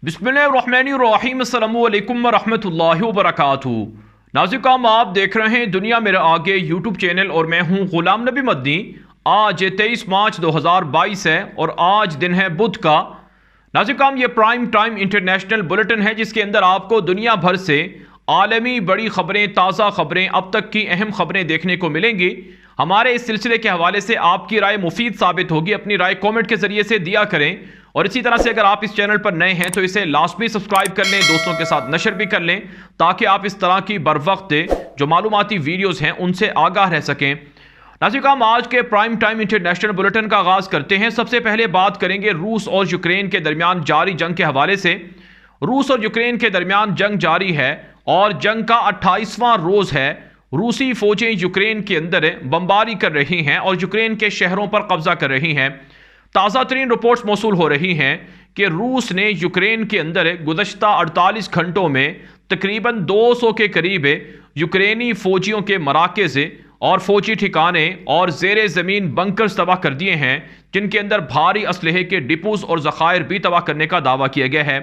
बिस्मिल्लाहिर्रहमानिर्रहीम अस्सलामु अलैकुम वरहमतुल्लाहि वबरकातुहू। नाज़िकाम, आप देख रहे हैं दुनिया मेरे आगे यूट्यूब चैनल और मैं हूं गुलाम नबी मदनी। आज 23 मार्च 2022 है और आज दिन है बुध का। नाज़िकाम, ये प्राइम टाइम इंटरनेशनल बुलेटिन है जिसके अंदर आपको दुनिया भर से आलमी बड़ी खबरें, ताज़ा खबरें, अब तक की अहम खबरें देखने को मिलेंगी। हमारे इस सिलसिले के हवाले से आपकी राय मुफीद साबित होगी। अपनी राय कमेंट के जरिए से दिया करें और इसी तरह से अगर आप इस चैनल पर नए हैं तो इसे लाजमी सब्सक्राइब कर लें, दोस्तों के साथ नशर भी कर लें ताकि आप इस तरह की बर वक्त जो मालूमाती वीडियोस हैं उनसे आगाह रह सकें। नाज़िकाम, आज के प्राइम टाइम इंटरनेशनल बुलेटिन का आगाज करते हैं। सबसे पहले बात करेंगे रूस और यूक्रेन के दरमियान जारी जंग के हवाले से। रूस और यूक्रेन के दरमियान जंग जारी है और जंग का 28वां रोज है। रूसी फौजें यूक्रेन के अंदर बमबारी कर रही हैं और यूक्रेन के शहरों पर कब्जा कर रही हैं। ताज़ा तरीन रिपोर्ट्स मौसूल हो रही हैं कि रूस ने यूक्रेन के अंदर गुज़श्ता 48 घंटों में तकरीबन 200 के करीब यूक्रेनी फौजियों के मराकज़ और फौजी ठिकाने और ज़ेर ज़मीन बंकर्स तबाह कर दिए हैं, जिनके अंदर भारी असलहे के डिपोज और ज़खायर भी तबाह करने का दावा किया गया है।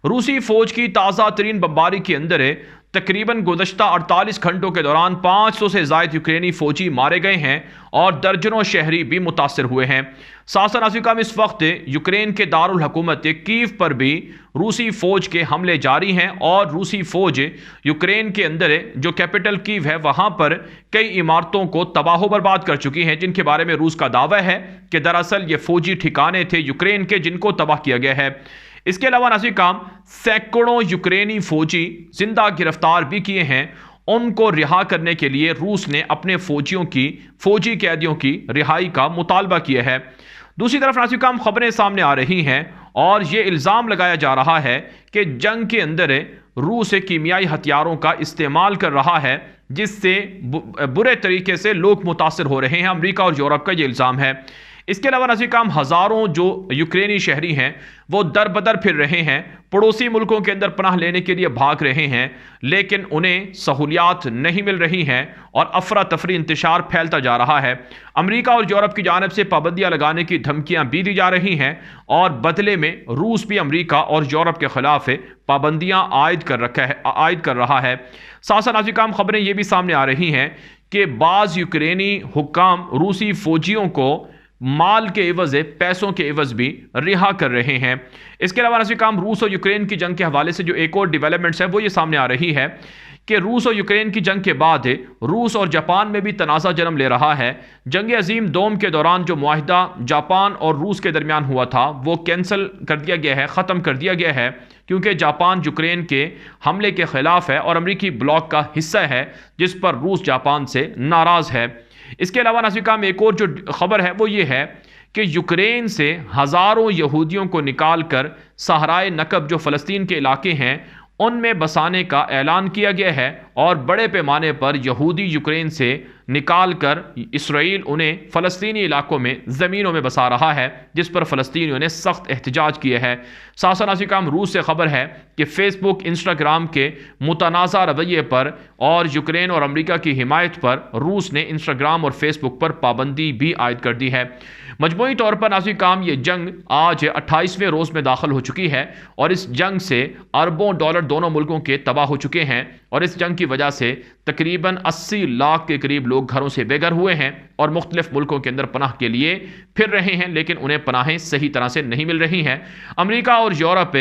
रूसी फौज की ताज़ा तरीन बमबारी के अंदर तकरीबन गुज़श्ता 48 घंटों के दौरान 500 से ज़ायद यूक्रेनी फौजी मारे गए हैं और दर्जनों शहरी भी मुतासर हुए हैं। सासन अफ्रीका में इस वक्त यूक्रेन के दारुल हुकूमत कीव पर भी रूसी फौज के हमले जारी हैं और रूसी फौज यूक्रेन के अंदर जो कैपिटल कीव है वहां पर कई इमारतों को तबाह बर्बाद कर चुकी हैं, जिनके बारे में रूस का दावा है कि दरअसल ये फौजी ठिकाने थे यूक्रेन के जिनको तबाह किया गया है। इसके अलावा नाज़िकाम, सैकड़ों यूक्रेनी फौजी जिंदा गिरफ्तार भी किए हैं। उनको रिहा करने के लिए रूस ने अपने फौजी कैदियों की रिहाई का मुतालबा किया है। दूसरी तरफ नाज़िकाम, खबरें सामने आ रही हैं और ये इल्ज़ाम लगाया जा रहा है कि जंग के अंदर रूस कीमियाई हथियारों का इस्तेमाल कर रहा है, जिससे बुरे तरीके से लोग मुतासर हो रहे हैं। अमेरिका और यूरोप का ये इल्ज़ाम है। इसके अलावा नाज़िकाम, हज़ारों जो यूक्रेनी शहरी हैं वो दर बदर फिर रहे हैं, पड़ोसी मुल्कों के अंदर पनाह लेने के लिए भाग रहे हैं, लेकिन उन्हें सहूलियात नहीं मिल रही हैं और अफरा तफरी इंतशार फैलता जा रहा है। अमेरिका और यूरोप की जानिब से पाबंदियां लगाने की धमकियां भी दी जा रही हैं और बदले में रूस भी अमेरिका और यूरोप के खिलाफ पाबंदियां आयद कर रहा है। साथ नाज़िकाम, खबरें ये भी सामने आ रही हैं कि बाज़ यूक्रेनी हुक्काम रूसी फौजियों को माल के एवज पैसों के एवज भी रिहा कर रहे हैं। इसके अलावा नाज़िकाम, रूस और यूक्रेन की जंग के हवाले से जो एक और डेवलपमेंट्स है वो ये सामने आ रही है कि रूस और यूक्रेन की जंग के बाद रूस और जापान में भी तनाज़ा जन्म ले रहा है। जंग अजीम दोम के दौरान जो मुआहिदा जापान और रूस के दरमियान हुआ था वो कैंसिल कर दिया गया है, ख़त्म कर दिया गया है, क्योंकि जापान यूक्रेन के हमले के ख़िलाफ़ है और अमरीकी ब्लॉक का हिस्सा है जिस पर रूस जापान से नाराज़ है। इसके अलावा नाज़िकाम, एक और जो खबर है वो ये है कि यूक्रेन से हज़ारों यहूदियों को निकाल कर सहराए नकब जो फ़लस्तीन के इलाके हैं उनमें बसाने का ऐलान किया गया है और बड़े पैमाने पर यहूदी यूक्रेन से निकाल कर इसराइल उन्हें फ़लस्तीनी इलाकों में ज़मीनों में बसा रहा है, जिस पर फ़लस्तीनियों ने सख्त एहतजाज किया है। साथ नाज़िकाम, रूस से खबर है कि फ़ेसबुक, इंस्टाग्राम के मुतनाज़ा रवैये पर और यूक्रेन और अमेरिका की हिमायत पर रूस ने इंस्टाग्राम और फेसबुक पर पाबंदी भी आयद कर दी है। मजमूई तौर पर नाज़िकाम, ये जंग आज 28वें रोज़ में दाखिल हो चुकी है और इस जंग से अरबों डॉलर दोनों मुल्कों के तबाह हो चुके हैं और इस जंग की वजह से तकरीबन 80 लाख के करीब लोग घरों से बेघर हुए हैं और मुख्तलिफ मुल्कों के अंदर पनाह के लिए फिर रहे हैं, लेकिन उन्हें पनाहें सही तरह से नहीं मिल रही हैं। अमेरिका और यूरोप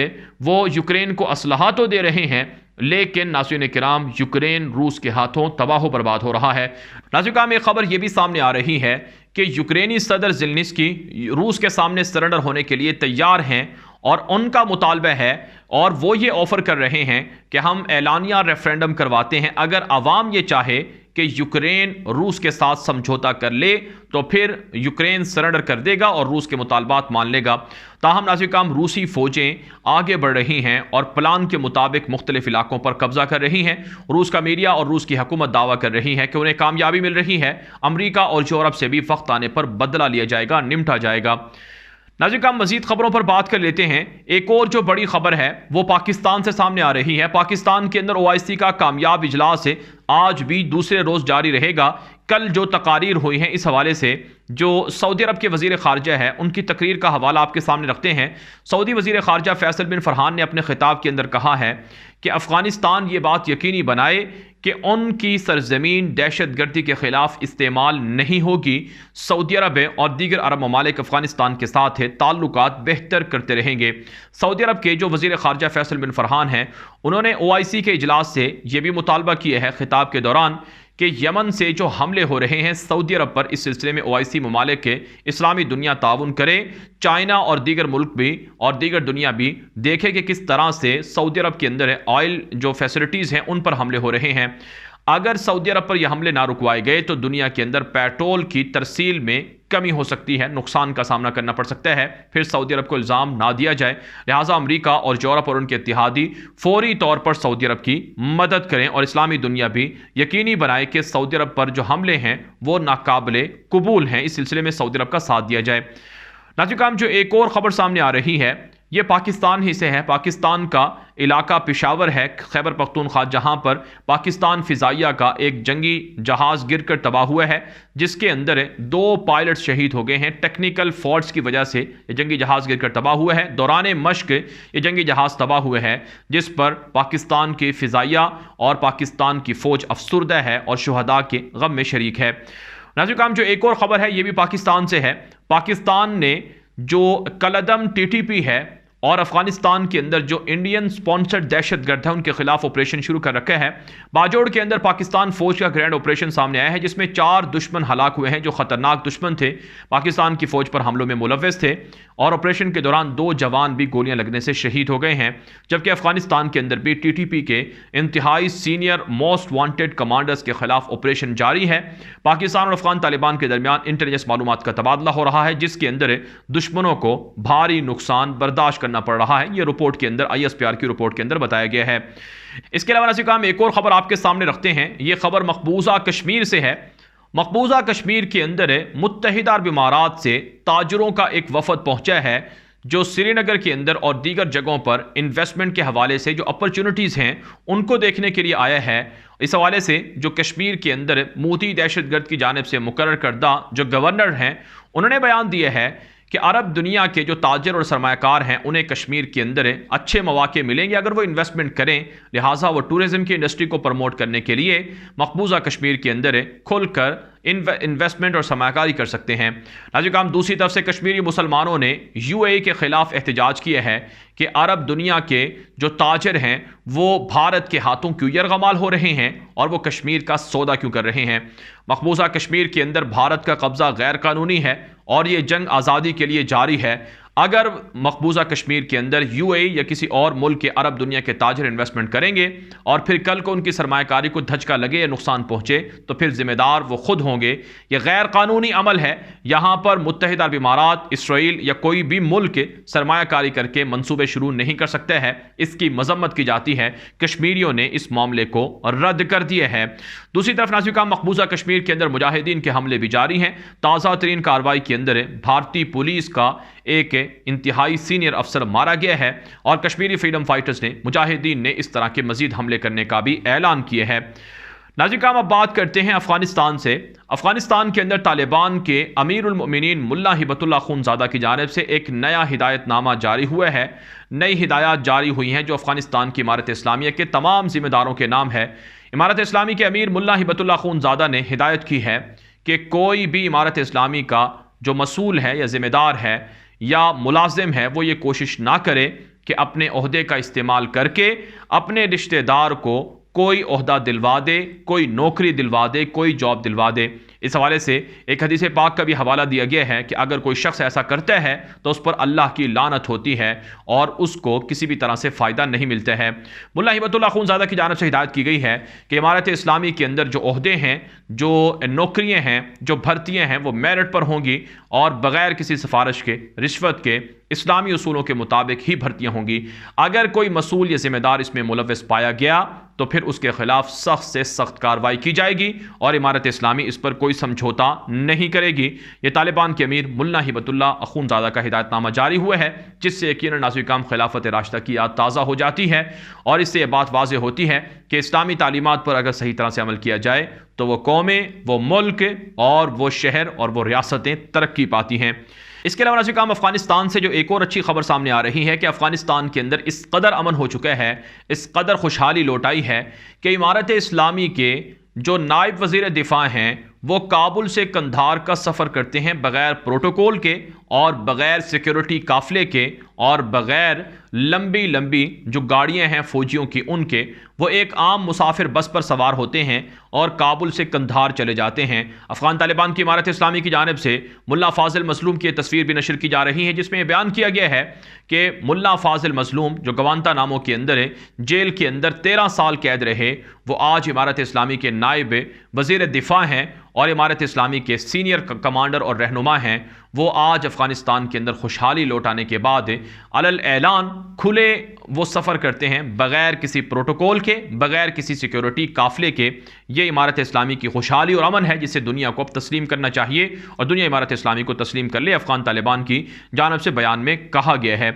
वो यूक्रेन को असलहा तो दे रहे हैं, लेकिन नाज़रीन किराम, यूक्रेन रूस के हाथों तबाह बर्बाद हो रहा है। नाज़िकाम, एक खबर यह भी सामने आ रही है कि यूक्रेनी सदर ज़ेलेंस्की रूस के सामने सरेंडर होने के लिए तैयार हैं और उनका मुतालबा है और वो ये ऑफ़र कर रहे हैं कि हम एलानिया रेफरेंडम करवाते हैं। अगर अवाम ये चाहे कि यूक्रेन रूस के साथ समझौता कर ले तो फिर यूक्रेन सरेंडर कर देगा और रूस के मुतालबात मान लेगा। ताहम नाज़िकाम, रूसी फ़ौजें आगे बढ़ रही हैं और प्लान के मुताबिक मुख्तलिफ इलाकों पर कब्जा कर रही हैं। रूस का मीडिया और रूस की हुकूमत दावा कर रही है कि उन्हें कामयाबी मिल रही है। अमरीका और यूरोप से भी वक्त आने पर बदला लिया जाएगा, निपटा जाएगा। नाज़िकाम, मजीद खबरों पर बात कर लेते हैं। एक और जो बड़ी खबर है वो पाकिस्तान से सामने आ रही है। पाकिस्तान के अंदर OIC का कामयाब इजलास आज भी दूसरे रोज़ जारी रहेगा। कल जो तकारीर हुई हैं इस हवाले से, जो सऊदी अरब के वज़ीर ख़ारजा है उनकी तकरीर का हवाला आपके सामने रखते हैं। सऊदी वज़ीर ख़ारजा फैसल बिन फरहान ने अपने खिताब के अंदर कहा है कि अफ़गानिस्तान ये बात यकीनी बनाए कि उनकी सरजमीन दहशत गर्दी के ख़िलाफ़ इस्तेमाल नहीं होगी। सऊदी अरब और दीगर अरब ममालिक अफ़गानिस्तान के साथ है ताल्लुकात बेहतर करते रहेंगे। सऊदी अरब के जो वज़ीर ख़ारजा फैसल बिन फरहान हैं उन्होंने OIC के इजलास से यह भी मुतालबा किया है खिताब के दौरान कि यमन से जो हमले हो रहे हैं सऊदी अरब पर, इस सिलसिले में OIC ममालिक के इस्लामी दुनिया ताउन करे। चाइना और दीगर मुल्क भी और दीगर दुनिया भी देखे कि किस तरह से सऊदी अरब के अंदर ऑयल जो फैसिलिटीज़ हैं उन पर हमले हो रहे हैं। अगर सऊदी अरब पर यह हमले ना रुकवाए गए तो दुनिया के अंदर पेट्रोल की तरसील में कमी हो सकती है, नुकसान का सामना करना पड़ सकता है। फिर सऊदी अरब को इल्ज़ाम ना दिया जाए, लिहाजा अमेरिका और यूरोप और उनके इत्तेहादी फौरी तौर पर सऊदी अरब की मदद करें और इस्लामी दुनिया भी यकीनी बनाए कि सऊदी अरब पर जो हमले हैं वो नाकाबिले कबूल हैं। इस सिलसिले में सऊदी अरब का साथ दिया जाए। नाज़रीन, जो एक और ख़बर सामने आ रही है ये पाकिस्तान ही से है। पाकिस्तान का इलाका पेशावर है, खैबर पख्तूनख्वा, जहां पर पाकिस्तान फ़िज़ाइया का एक जंगी जहाज़ गिरकर तबाह हुआ है जिसके अंदर 2 पायलट शहीद हो गए हैं। टेक्निकल फॉल्ट्स की वजह से ये जंगी जहाज़ गिरकर तबाह हुआ है। दौरान मश्क ये जंगी जहाज़ तबाह हुआ है जिस पर पाकिस्तान की फ़िज़ाइया और पाकिस्तान की फ़ौज अफसुर्दा है और शुहदा के गम में शरीक है। नाज़रीन, जो एक और ख़बर है ये भी पाकिस्तान से है। पाकिस्तान ने जो कलअदम TTP है और अफगानिस्तान के अंदर जो इंडियन स्पॉन्सर्ड दहशतगर्द है उनके खिलाफ ऑपरेशन शुरू कर रखा है। बाजोड़ के अंदर पाकिस्तान फौज का ग्रैंड ऑपरेशन सामने आया है जिसमें 4 दुश्मन हलाक हुए हैं जो खतरनाक दुश्मन थे, पाकिस्तान की फौज पर हमलों में मुलव्वस थे और ऑपरेशन के दौरान 2 जवान भी गोलियां लगने से शहीद हो गए हैं। जबकि अफगानिस्तान के अंदर भी TTP के इंतहाई सीनियर मोस्ट वांटेड कमांडर्स के खिलाफ ऑपरेशन जारी है। पाकिस्तान और अफगान तालिबान के दरमियान इंटेलिजेंस मालूमात का तबादला हो रहा है जिसके अंदर दुश्मनों को भारी नुकसान बर्दाश्त करना पड़ रहा है। यह रिपोर्ट के अंदर ISPR की रिपोर्ट के अंदर बताया गया है। इसके अलावा नाज़रीन, हम एक और खबर आपके सामने रखते हैं। यह खबर मकबूजा कश्मीर से है। मकबूजा कश्मीर के अंदर मुत्तहिदा अरब इमारात से ताजरों का एक वफद पहुंचा है जो श्रीनगर के अंदर और दीगर जगहों पर इन्वेस्टमेंट के हवाले से जो अपॉर्चुनिटीज़ हैं उनको देखने के लिए आया है। इस हवाले से जो कश्मीर के अंदर मोदी दहशतगर्द की जानिब से मुकर्रर करदा जो गवर्नर हैं उन्होंने बयान दिया है कि अरब दुनिया के जो ताजर और सरमायाकार हैं उन्हें कश्मीर के अंदर अच्छे मौके मिलेंगे अगर वो इन्वेस्टमेंट करें। लिहाजा वो टूरिज़्म की इंडस्ट्री को प्रमोट करने के लिए मकबूजा कश्मीर के अंदर खुलकर इन्वेस्टमेंट और सरमायाकारी कर सकते हैं। नाज़रीन, दूसरी तरफ से कश्मीरी मुसलमानों ने UAE के ख़िलाफ़ एहतजाज किया है कि अरब दुनिया के जो ताजर हैं वो भारत के हाथों क्यों यरगमाल हो रहे हैं और वो कश्मीर का सौदा क्यों कर रहे हैं। मकबूजा कश्मीर के अंदर भारत का कब्ज़ा गैर कानूनी है और ये जंग आज़ादी के लिए जारी है। अगर मकबूजा कश्मीर के अंदर UAE या किसी और मुल्क के अरब दुनिया के ताजर इन्वेस्टमेंट करेंगे और फिर कल को उनकी सरमायाकारी को धचका लगे या नुकसान पहुंचे तो फिर जिम्मेदार वो खुद होंगे। यह गैर कानूनी अमल है। यहाँ पर मुत्तहिदा अरब इमारात, इसराइल या कोई भी मुल्क सरमायाकारी करके मंसूबे शुरू नहीं कर सकता है। इसकी मजम्मत की जाती है। कश्मीरियों ने इस मामले को रद्द कर दिया है। दूसरी तरफ नाज़रीन, मकबूजा कश्मीर के अंदर मुजाहिदीन के हमले भी जारी हैं। ताज़ा तरीन कार्रवाई के अंदर भारतीय पुलिस का एक इंतहाई सीनियर अफसर मारा गया है और कश्मीरी फ्रीडम फाइटर्स ने, मुजाहिदीन ने इस तरह के मजीद हमले करने का भी ऐलान किया है। नाज़रीन, अब बात करते हैं अफगानिस्तान से। अफगानिस्तान के अंदर तालिबान के अमीरुल मोमिनीन मुल्ला हिबतुल्लाह खूनज़ादा की जानिब से एक नया हिदायतनामा जारी हुआ है। नई हिदायत जारी हुई हैं जो अफगानिस्तान की इमारत इस्लामिया के तमाम जिम्मेदारों के नाम है। इमारत इस्लामी के अमीर मुल्ला हिबतुल्लाह खूनज़ादा ने हिदायत की है कि कोई भी इमारत इस्लामी का जो मसूल है या ज़िम्मेदार है या मुलाजिम है वो ये कोशिश ना करे कि अपने ओहदे का इस्तेमाल करके अपने रिश्तेदार को कोई ओहदा दिलवा दे, कोई नौकरी दिलवा दे, कोई जॉब दिलवा दे। इस हवाले से एक हदीस पाक का भी हवाला दिया गया है कि अगर कोई शख्स ऐसा करता है तो उस पर अल्लाह की लानत होती है और उसको किसी भी तरह से फ़ायदा नहीं मिलता है। मुल्ला हिबतुल्लाह खूनज़ादा की जानिब से हिदायत की गई है कि इमारत इस्लामी के अंदर जो ओहदे हैं, जो नौकरियाँ हैं, जो भर्तियाँ हैं वो मेरिट पर होंगी और बग़ैर किसी सिफारिश के, रिश्वत के, इस्लामी उसूलों के मुताबिक ही भर्तियाँ होंगी। अगर कोई मसूल या ज़िम्मेदार इसमें मुलव्वस पाया गया तो फिर उसके खिलाफ सख्त से सख्त कार्रवाई की जाएगी और इमारत इस्लामी इस पर कोई समझौता नहीं करेगी। ये तालिबान के अमीर मुल्ला हिबतुल्लाह अखुंज़ादा का हिदायतनामा जारी हुआ है, जिससे यकीनन नाज़िर-ए-किराम खिलाफत राशिदा की याद ताज़ा हो जाती है और इससे यह बात वाज़ेह होती है कि इस्लामी तालीमात पर अगर सही तरह से अमल किया जाए तो वो कौमें, वो मुल्क और वो शहर और वो रियासतें तरक्की पाती हैं। इसके अलावा नाज़िर-ए-किराम अफगानिस्तान से जो एक और अच्छी खबर सामने आ रही है कि अफगानिस्तान के अंदर इस कदर अमन हो चुका है, इस कदर खुशहाली लौट आई है कि इमारत इस्लामी के जो नायब वज़ीर दिफा हैं वो काबुल से कंधार का सफ़र करते हैं बग़ैर प्रोटोकॉल के और बग़ैर सिक्योरिटी काफ़िले के और बग़ैर लंबी लंबी जो गाड़ियां हैं फ़ौजियों की उनके, वो एक आम मुसाफिर बस पर सवार होते हैं और काबुल से कंधार चले जाते हैं। अफ़गान तालिबान की इमारत इस्लामी की जानिब से मुल्ला फ़ाज़िल मज़लूम की तस्वीर भी नशर की जा रही है, जिसमें यह बयान किया गया है कि मुल्ला फ़ाज़िल मज़लूम जो गवांतानामो के अंदर है, जेल के अंदर 13 साल कैद रहे, वो आज इमारत इस्लामी के नायब वज़ीर दिफा हैं और इमारत इस्लामी के सीनियर कमांडर और रहनुमा हैं। वो आज अफ़गानिस्तान के अंदर खुशहाली लौटाने के बाद अलल ऐलान खुले वो सफ़र करते हैं बग़ैर किसी प्रोटोकॉल के, बग़ैर किसी सिक्योरिटी काफ़िले के। ये इमारत इस्लामी की खुशहाली और अमन है जिसे दुनिया को अब तस्लीम करना चाहिए और दुनिया इमारत इस्लामी को तस्लीम कर ले, अफ़गान तालिबान की जानिब से बयान में कहा गया है।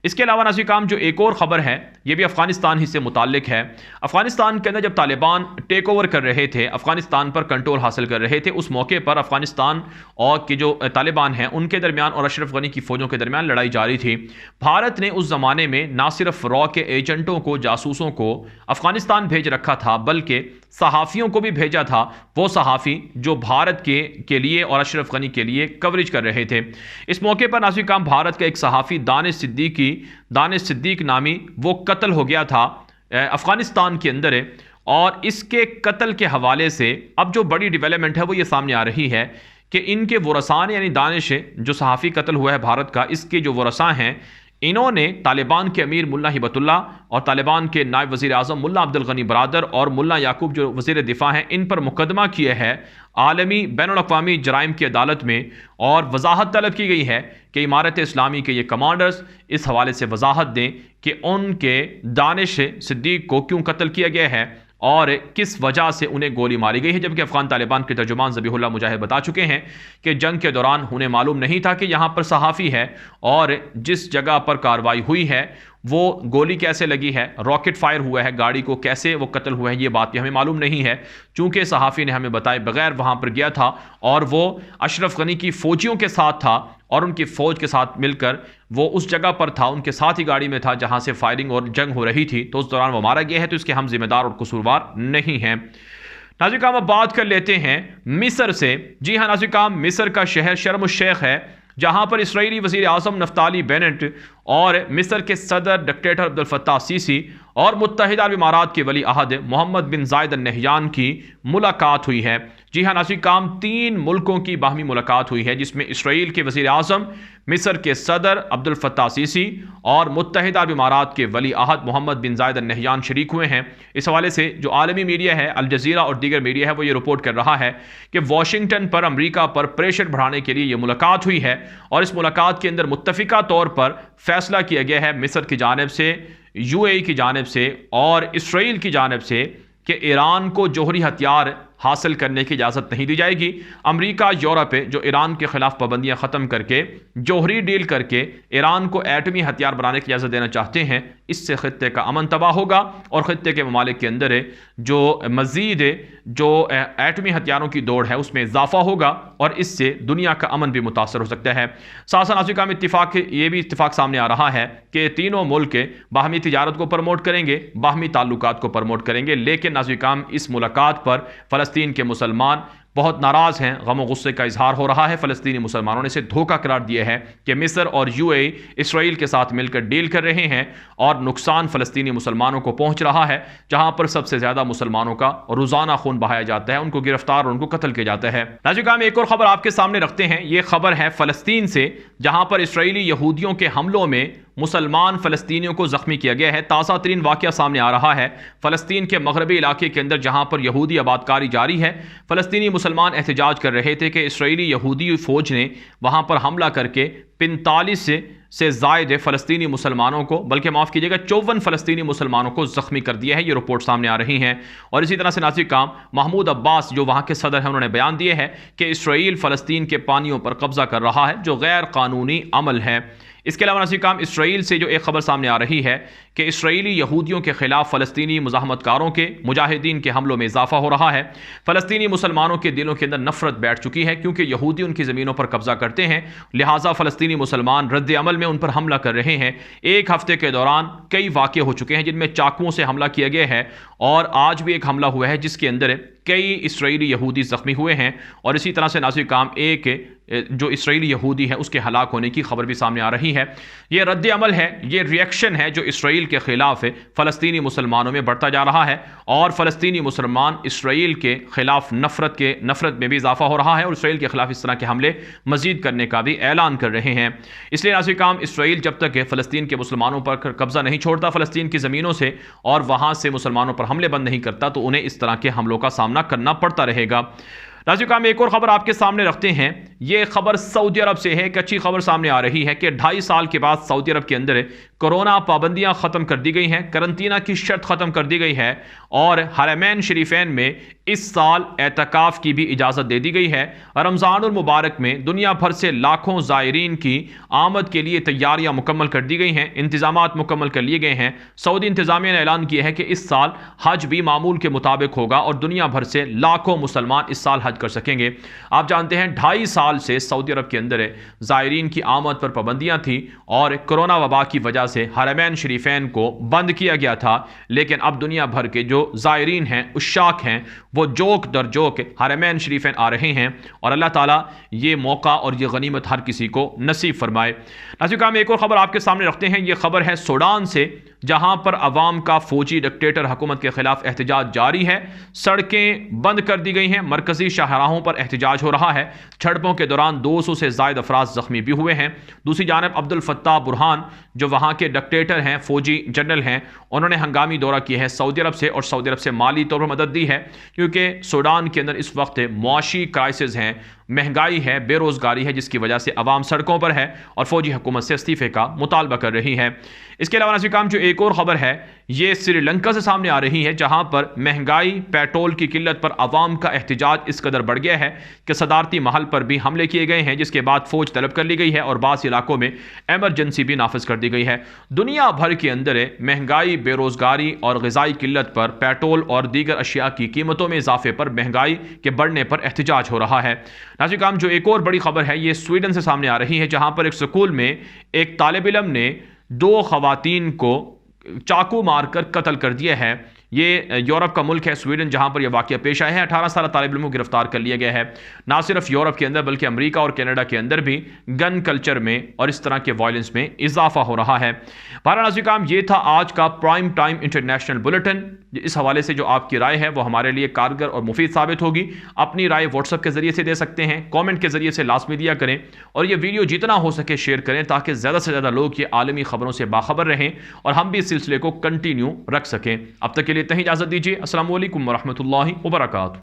इसके अलावा नाज़िर-ए-किराम जो एक और ख़बर है ये भी अफ़गानिस्तान ही से मुताल्लिक़ है। अफ़गानिस्तान के अंदर जब तालिबान टेक ओवर कर रहे थे, अफ़गानिस्तान पर कंट्रोल हासिल कर रहे थे, उस मौके पर अफ़गानिस्तान और की जो तालिबान हैं उनके दरमियान और अशरफ गनी की फ़ौजों के दरमियान लड़ाई जारी थी। भारत ने उस ज़माने में ना सिर्फ रॉ के एजेंटों को, जासूसों को अफ़गानिस्तान भेज रखा था, बल्कि सहाफ़ियों को भी भेजा था। वो सहाफ़ी जो भारत के लिए और अशरफ गनी के लिए कवरेज कर रहे थे। इस मौके पर नाज़िर-ए-किराम भारत का एक सहाफ़ी दानिश सिद्दीक नामी वो कत्ल हो गया था अफ़गानिस्तान के अंदर है। और इसके कत्ल के हवाले से अब जो बड़ी डेवलपमेंट है वो ये सामने आ रही है कि इनके वरसान यानी दानिश जो सहाफ़ी कत्ल हुआ है भारत का, इसके जो वरसा हैं इन्होंने तालिबान के अमीर मुल्ला हिबतुल्लाह और तालिबान के नायब वज़ीर आज़म मुल्ला अब्दुल गनी बरादर और मुल्ला याकूब जो वज़ीर दिफा हैं, इन पर मुकदमा किया है आलमी बैनुल-अक़वामी जराइम की अदालत में। और वजाहत तलब की गई है कि इमारत इस्लामी के ये कमांडर्स इस हवाले से वजाहत दें कि उनके दानिश सिद्दीक को क्यों कत्ल किया गया है और किस वजह से उन्हें गोली मारी गई है। जबकि अफ़गान तालिबान के तर्जुमान ज़बीहुल्लाह मुजाहिद बता चुके हैं कि जंग के दौरान उन्हें मालूम नहीं था कि यहाँ पर सहाफ़ी है और जिस जगह पर कार्रवाई हुई है वो गोली कैसे लगी है, रॉकेट फायर हुआ है, गाड़ी को कैसे वो कत्ल हुआ है, ये बात भी हमें मालूम नहीं है। चूँकि सहाफ़ी ने हमें बताए बगैर वहाँ पर गया था और वो अशरफ गनी की फ़ौजियों के साथ था और उनकी फ़ौज के साथ मिलकर वो उस जगह पर था, उनके साथ ही गाड़ी में था जहाँ से फायरिंग और जंग हो रही थी, तो उस दौरान वो मारा गया है। तो इसके हम जिम्मेदार और कसूरवार नहीं हैं। नाज़िर-ए-किराम अब बात कर लेते हैं मिस्र से। जी हाँ नाज़िर-ए-किराम, मिस्र का शहर शर्म शेख है जहाँ पर इसराइली वज़ीर आज़म नफ्ताली बेनेट और मिस्र के सदर डिक्टेटर अब्दुल फत्ताह सीसी और मुत्तहिदा अरब इमारात के वली अहद मोहम्मद बिन ज़ायद अल नहयान की मुलाकात हुई है। जी हाँ नाज़िर-ए-किराम, 3 मुल्कों की बाहमी मुलाकात हुई है जिसमें इसराइल के वज़ीर आज़म, मिस्र के सदर अब्दुल फत्ताह सीसी और मुत्तहिदा अरब इमारात के वली अहद मोहम्मद बिन ज़ायद अल नहयान शरीक हुए हैं। इस हवाले से जो आलमी मीडिया है, अल जज़ीरा और दीगर मीडिया है, वो ये रिपोर्ट कर रहा है कि वाशिंगटन पर अमरीका पर प्रेशर बढ़ाने के लिए ये मुलाकात हुई है और इस मुलाकात के अंदर मुत्तफ़िका तौर पर फैसला किया गया है मिस्र की जानिब से, UAE की जानिब से और इसराइल की जानिब से कि ईरान को जौहरी हथियार हासिल करने की इजाज़त नहीं दी जाएगी। अमेरिका, यूरोप जो ईरान के ख़िलाफ़ पाबंदियाँ ख़त्म करके जौहरी डील करके ईरान को एटमी हथियार बनाने की इजाज़त देना चाहते हैं। इससे ख़ित्ते का अमन तबाह होगा और ख़ित्ते के ममालिक के अंदर जो मज़ीद जो एटमी हथियारों की दौड़ है उसमें इजाफा होगा और इससे दुनिया का अमन भी मुतासर हो सकता है। साथ साथ अफ्रीका में ये भी इत्तिफाक सामने आ रहा है कि तीनों मुल्क बाहमी तिजारत को प्रमोट करेंगे, बाहमी ताल्लुकात को प्रमोट करेंगे। लेकिन नाज़िर इस मुलाकात पर फ़लस्तीन के मुसलमान बहुत नाराज़ हैं, गम और गुस्से का इजहार हो रहा है। फ़लस्तीनी मुसलमानों ने इसे धोखा करार दिया है कि मिस्र और UAE इसराइल के साथ मिलकर डील कर रहे हैं और नुकसान फ़लस्तीनी मुसलमानों को पहुंच रहा है। जहां पर सबसे ज़्यादा मुसलमानों का रोज़ाना खून बहाया जाता है, उनको गिरफ्तार और उनको कत्ल किया जाता है। नाज़िर में एक और ख़बर आपके सामने रखते हैं। ये खबर है फ़लस्तीन से, जहां पर इसराइली यहूदियों के हमलों में मुसलमान फ़लस्तीनियों को ज़ख्मी किया गया है। ताज़ा तरीन वाक़या सामने आ रहा है फ़लस्तीन के मगरबी इलाके के अंदर, जहाँ पर यहूदी आबादकारी जारी है। फ़लस्तीनी मुसलमान एहतजाज कर रहे थे कि इसराइली यहूदी फ़ौज ने वहाँ पर हमला करके 45 से ज़ायद फ़लस्तीनी मुसलमानों को, बल्कि माफ़ कीजिएगा 54 फ़लस्तीनी मुसलमानों को ज़ख्मी कर दिया है। ये रिपोर्ट सामने आ रही हैं। और इसी तरह से नाज़िर काम महमूद अब्बास जो वहाँ के सदर हैं, उन्होंने बयान दिए हैं कि इसराइल फ़लस्तीन के पानियों पर कब्ज़ा कर रहा है, जो गैर कानूनी अमल है। इसके अलावा नाज़िर काम इसराइल से जो एक खबर सामने आ रही है कि इसराइली यहूदियों के खिलाफ फ़लस्तीनी मुज़ाहमतकारों के मुजाहिदीन के हमलों में इजाफा हो रहा है। फ़लस्तीनी मुसलमानों के दिलों के अंदर नफरत बैठ चुकी है, क्योंकि यहूदी उनकी ज़मीनों पर कब्जा करते हैं, लिहाजा फ़लस्तीनी मुसलमान रद्द अमल में उन पर हमला कर रहे हैं। एक हफ्ते के दौरान कई वाक़े हो चुके हैं जिनमें चाकुओं से हमला किया गया है, और आज भी एक हमला हुआ है जिसके अंदर कई इसराइली यहूदी ज़ख्मी हुए हैं। और इसी तरह से नाज़िर काम एक जो इसराइली यहूदी है उसके हलाक होने की खबर भी सामने आ रही है। ये रद्द अमल है, ये रिएक्शन है जो इसराइल के ख़िलाफ़ फ़लस्तीनी मुसलमानों में बढ़ता जा रहा है, और फ़लस्तीनी मुसलमान इसराइल के ख़िलाफ़ नफ़रत में भी इजाफा हो रहा है, और इसराइल के ख़िलाफ़ इस तरह के हमले मज़ीद करने का भी ऐलान कर रहे हैं। इसलिए नाज़िर काम इसराइल जब तक फ़लस्तीन के मुसलमानों पर कब्ज़ा नहीं छोड़ता फ़लस्तीन की ज़मीनों से, और वहाँ से मुसलमानों पर हमले बंद नहीं करता, तो उन्हें इस तरह के हमलों का सामना करना पड़ता रहेगा। नाज़िर काम एक और ख़बर आपके सामने रखते हैं। ये खबर सऊदी अरब से है। एक अच्छी खबर सामने आ रही है कि 2.5 साल के बाद सऊदी अरब के अंदर कोरोना पाबंदियां ख़त्म कर दी गई हैं, करंतना की शर्त ख़त्म कर दी गई है, और हरमैन शरीफैन में इस साल एतकाफ़ की भी इजाज़त दे दी गई है। रमज़ानुल मुबारक में दुनिया भर से लाखों ज़ायरीन की आमद के लिए तैयारियां मुकम्मल कर दी गई हैं, इंतज़ामात मुकम्मल कर लिए गए हैं। सऊदी इंतज़ामिया ने ऐलान किया है कि इस साल हज भी मामूल के मुताबिक होगा, और दुनिया भर से लाखों मुसलमान इस साल हज कर सकेंगे। आप जानते हैं 2.5 साल से सऊदी अरब के अंदर ज़ायरीन की आमद पर पाबंदियां थी, और कोरोना वबा की वजह से हरमैन शरीफैन को बंद किया गया था। लेकिन अब दुनिया भर के जो ज़ायरीन हैं, उश्शाक हैं, वो जोक दर जोक हरमैन शरीफैन आ रहे हैं, और अल्लाह ताला ये मौका और ये गनीमत हर किसी को नसीब फरमाए। नाज़िर काम एक और ख़बर आपके सामने रखते हैं। ये खबर है सूडान से, जहां पर अवाम का फौजी डिक्टेटर हुकूमत के खिलाफ एहतजाज जारी है। सड़कें बंद कर दी गई हैं, मरकजी शाहराहों पर एहतजाज हो रहा है। झड़पों के दौरान 200 से ज़ायद अफराद ज़ख्मी भी हुए हैं। दूसरी जानब अब्दुल फत्ताह बुरहान जो वहाँ के डिक्टेटर हैं, फौजी जनरल हैं, उन्होंने हंगामी दौरा किया है सऊदी अरब से, और सऊदी अरब से माली तौर पर मदद दी है, क्योंकि सूडान के अंदर इस वक्त मुआशी क्राइसिस हैं, महंगाई है, बेरोज़गारी है, जिसकी वजह से अवाम सड़कों पर है और फौजी हुकूमत से इस्तीफ़े का मुतालबा कर रही है। इसके अलावा नाज़िर काम जो एक और ख़बर है, ये श्रीलंका से सामने आ रही है, जहाँ पर महंगाई, पेट्रोल की किल्लत पर अवाम का एहतजाज इस कदर बढ़ गया है कि सदारती महल पर भी हमले किए गए हैं, जिसके बाद फ़ौज तलब कर ली गई है, और बाज़ इलाकों में एमरजेंसी भी नाफिज कर दी गई है। दुनिया भर के अंदर महंगाई, बेरोज़गारी और ग़िज़ाई किल्लत पर, पेट्रोल और दीगर अशिया की कीमतों में इजाफे पर, महंगाई के बढ़ने पर एहतजाज हो रहा है। नाज़िर काम जो एक और बड़ी खबर है, ये स्वीडन से सामने आ रही है, जहाँ पर एक स्कूल में एक तालिब इल्म ने 2 ख़वातीन को चाकू मारकर कत्ल कर दिया है। ये यूरोप का मुल्क है स्वीडन, जहाँ पर यह वाक़या पेश आया है। 18 साल तालिब इल्म को गिरफ्तार कर लिया गया है। ना सिर्फ यूरोप के अंदर बल्कि अमेरिका और कनाडा के अंदर भी गन कल्चर में और इस तरह के वायलेंस में इजाफा हो रहा है। बहरहाल नाज़रीन काम, ये था आज का प्राइम टाइम इंटरनेशनल बुलेटिन। इस हवाले से जो आपकी राय है वो हमारे लिए कारगर और मुफीद साबित होगी। अपनी राय व्हाट्सएप के ज़रिए से दे सकते हैं, कॉमेंट के ज़रिए से लाजमी दिया करें, और ये वीडियो जितना हो सके शेयर करें, ताकि ज़्यादा से ज़्यादा लोग ये आलमी खबरों से बाखबर रहें और हम भी इस सिलसिले को कंटिन्यू रख सकें। अब तक के लिए इतनी इजाज़त दीजिए। अस्सलामु अलैकुम वरहमतुल्लाहि वबरकातुहू।